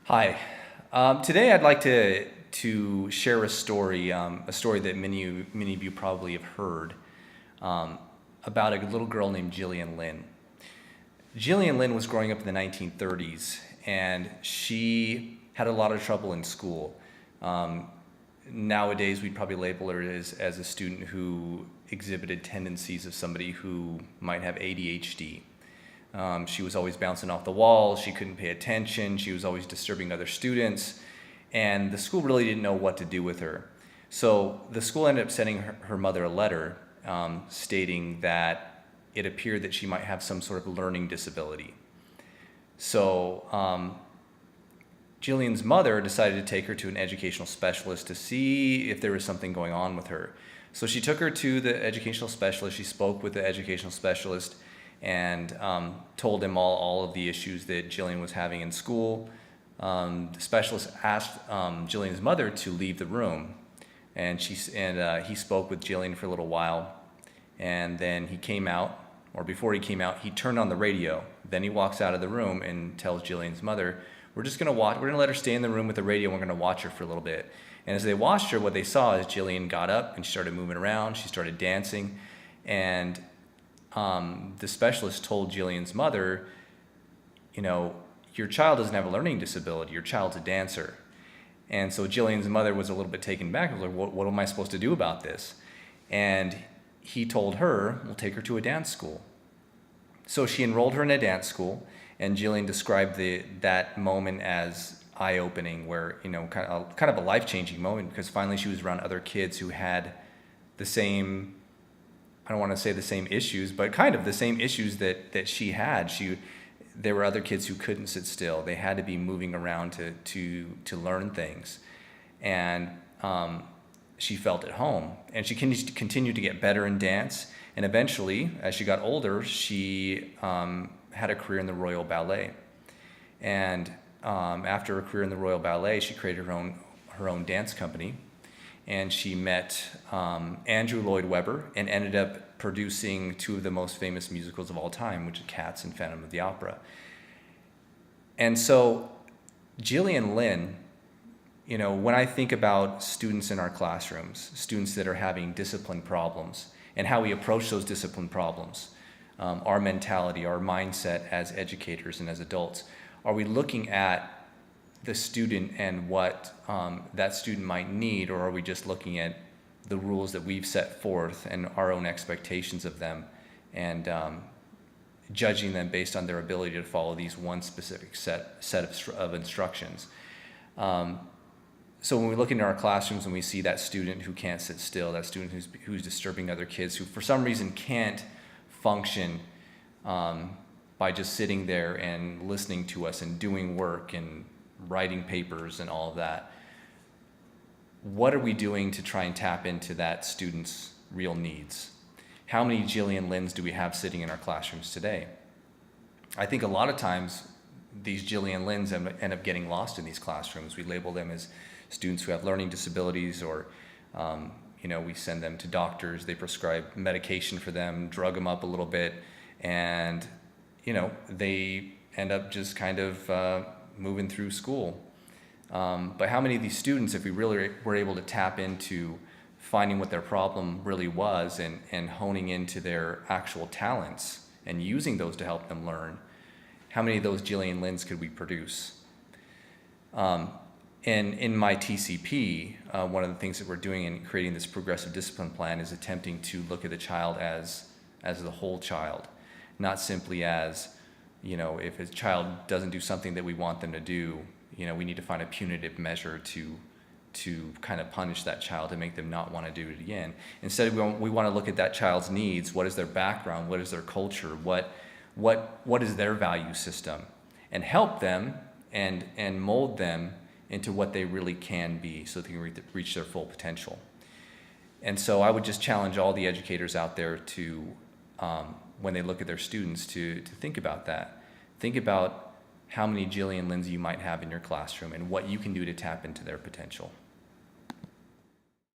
Hi. Today I'd like to share a story that many of you probably have heard, um, about a little girl named Gillian Lynn. Gillian Lynn was growing up in the 1930s, and she had a lot of trouble in school. Um, Nowadays, we'd probably label her as a student who exhibited tendencies of somebody who might have ADHD. She was always bouncing off the walls. She couldn't pay attention. She was always disturbing other students. And the school really didn't know what to do with her. So the school ended up sending her mother a letter, stating that it appeared that she might have some sort of learning disability. So Jillian's mother decided to take her to an educational specialist to see if there was something going on with her. So she took her to the educational specialist. She spoke with the educational specialist and told him all of the issues that Jillian was having in school. The specialist asked Jillian's mother to leave the room, and he spoke with Jillian for a little while, and then he came out, or before he came out, he turned on the radio. Then he walks out of the room and tells Jillian's mother, we're going to let her stay in the room with the radio, and we're going to watch her for a little bit. And as they watched her, what they saw is Jillian got up and she started moving around, she started dancing, and the specialist told Jillian's mother, your child doesn't have a learning disability, your child's a dancer. And so Jillian's mother was a little bit taken back. Was like, what am I supposed to do about this? And he told her, we'll take her to a dance school. So she enrolled her in a dance school, and Jillian described that moment as eye-opening, where, kind of a life-changing moment, because finally she was around other kids who had the same, I don't want to say the same issues, but kind of the same issues that she had. There were other kids who couldn't sit still. They had to be moving around to learn things. And she felt at home. And she continued to get better in dance. And eventually, as she got older, she had a career in the Royal Ballet. And after a career in the Royal Ballet, she created her own dance company. And she met Andrew Lloyd Webber and ended up producing two of the most famous musicals of all time, which are Cats and Phantom of the Opera. And so Gillian Lynn, when I think about students in our classrooms, students that are having discipline problems, and how we approach those discipline problems, our mentality, our mindset as educators and as adults, are we looking at the student and what that student might need, or are we just looking at the rules that we've set forth and our own expectations of them, and judging them based on their ability to follow these one specific set of instructions? So when we look into our classrooms and we see that student who can't sit still, that student who's disturbing other kids, who for some reason can't function by just sitting there and listening to us and doing work and writing papers and all of that, what are we doing to try and tap into that student's real needs? How many Gillian Lynns do we have sitting in our classrooms today? I think a lot of times these Gillian Lynns end up getting lost in these classrooms. We label them as students who have learning disabilities, or we send them to doctors, they prescribe medication for them, drug them up a little bit, and they end up just kind of moving through school. But how many of these students, if we really were able to tap into finding what their problem really was, and honing into their actual talents and using those to help them learn, how many of those Gillian Lynns could we produce? And in my TCP, one of the things that we're doing in creating this progressive discipline plan is attempting to look at the child as the whole child, not simply as, if a child doesn't do something that we want them to do, we need to find a punitive measure to kind of punish that child and make them not want to do it again. Instead, we want to look at that child's needs. What is their background? What is their culture? What is their value system? And help them and mold them into what they really can be, so they can reach their full potential. And so I would just challenge all the educators out there to, when they look at their students, to think about that. Think about how many Gillian Lynns you might have in your classroom and what you can do to tap into their potential.